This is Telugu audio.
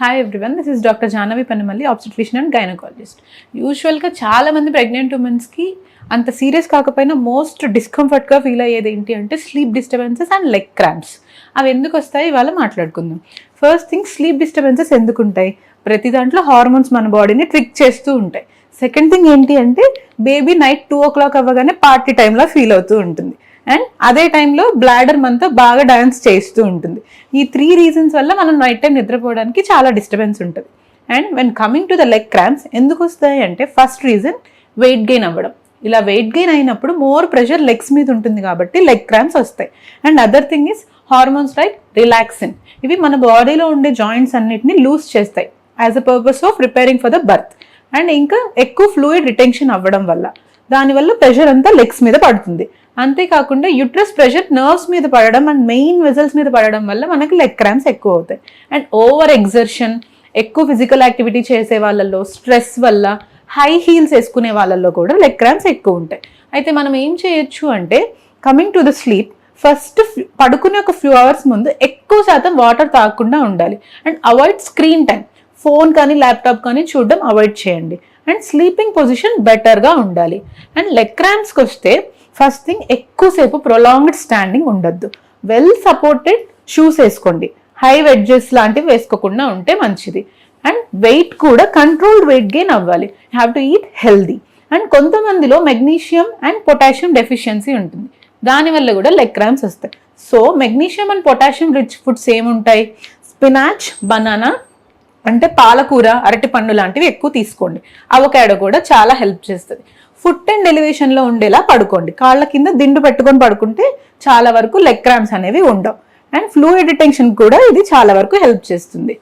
Hi everyone, this is doctor Jahnavi Pannamalli, obstetrician and gynaecologist. యూజువల్గా చాలామంది ప్రెగ్నెంట్ ఉమెన్స్కి అంత సీరియస్ కాకపోయినా మోస్ట్ డిస్కంఫర్ట్గా ఫీల్ అయ్యేది ఏంటి అంటే sleep disturbances and leg cramps. అవి ఎందుకు వస్తాయి ఇవాళ మాట్లాడుకుందాం. ఫస్ట్ థింగ్, స్లీప్ డిస్టర్బెన్సెస్ ఎందుకు ఉంటాయి? ప్రతి దాంట్లో హార్మోన్స్ మన బాడీని ట్రిక్ చేస్తూ ఉంటాయి. సెకండ్ థింగ్ ఏంటి అంటే బేబీ నైట్ 2 o'clock అవ్వగానే పార్టీ టైంలో ఫీల్ అవుతూ ఉంటుంది అండ్ అదే టైంలో బ్లాడర్ మనతో బాగా డాన్స్ చేస్తూ ఉంటుంది. ఈ 3 రీజన్స్ వల్ల మనం నైట్ టైం నిద్రపోవడానికి చాలా డిస్టర్బెన్స్ ఉంటుంది. And when coming to the leg cramps ఎందుకు వస్తాయి అంటే ఫస్ట్ రీజన్ వెయిట్ గెయిన్ అవ్వడం. ఇలా వెయిట్ గెయిన్ అయినప్పుడు మోర్ ప్రెషర్ లెగ్స్ మీద ఉంటుంది కాబట్టి లెగ్ క్రాంప్స్ వస్తాయి. And other thing is hormones like relaxin. ఇవి మన బాడీలో ఉండే జాయింట్స్ అన్నిటిని లూజ్ చేస్తాయి as a purpose of preparing for the birth. And ఇంకా ఎక్కువ ఫ్లూయిడ్ రిటెన్షన్ అవ్వడం వల్ల దానివల్ల ప్రెషర్ అంతా లెగ్స్ మీద పడుతుంది. అంతేకాకుండా యూట్రస్ ప్రెషర్ నర్వ్స్ మీద పడడం అండ్ మెయిన్ వెజల్స్ మీద పడడం వల్ల మనకి లెగ్ క్రాంప్స్ ఎక్కువ అవుతాయి. అండ్ ఓవర్ ఎగ్జర్షన్, ఎక్కువ ఫిజికల్ యాక్టివిటీ చేసే వాళ్ళల్లో, స్ట్రెస్ వల్ల, హై హీల్స్ వేసుకునే వాళ్ళల్లో కూడా లెగ్ క్రాంప్స్ ఎక్కువ ఉంటాయి. అయితే మనం ఏం చేయొచ్చు అంటే coming to the sleep, first పడుకునే ఒక ఫ్యూ అవర్స్ ముందు ఎక్కువ శాతం వాటర్ తాగకుండా ఉండాలి. And avoid screen time, phone కానీ ల్యాప్టాప్ కానీ చూడడం అవాయిడ్ చేయండి. అండ్ స్లీపింగ్ పొజిషన్ బెటర్గా ఉండాలి. అండ్ లెగ్ క్రాంప్స్కి వస్తే ఫస్ట్ థింగ్, ఎక్కువసేపు ప్రొలాంగ్డ్ స్టాండింగ్ ఉండొద్దు. వెల్ సపోర్టెడ్ షూస్ వేసుకోండి. హై వెడ్జెస్ లాంటివి వేసుకోకుండా ఉంటే మంచిది. అండ్ వెయిట్ కూడా కంట్రోల్డ్ వెయిట్ గెయిన్ అవ్వాలి. Have to eat healthy. And కొంతమందిలో మెగ్నీషియం అండ్ పొటాషియం డెఫిషియన్సీ ఉంటుంది, దానివల్ల కూడా లెగ్ క్రాంప్స్ వస్తాయి. So magnesium and potassium rich foods ఏముంటాయి? స్పినాచ్, బనానా అంటే పాలకూర, అరటిపండు లాంటివి ఎక్కువ తీసుకోండి. అవకాడో కూడా చాలా హెల్ప్ చేస్తుంది. ఫుట్ అండ్ ఎలివేషన్లో ఉండేలా పడుకోండి. కాళ్ళ కింద దిండు పెట్టుకొని పడుకుంటే చాలా వరకు లెగ్ క్రాంప్స్ అనేవి ఉండవు. అండ్ ఫ్లూయిడ్ రిటెన్షన్ కూడా ఇది చాలా వరకు హెల్ప్ చేస్తుంది.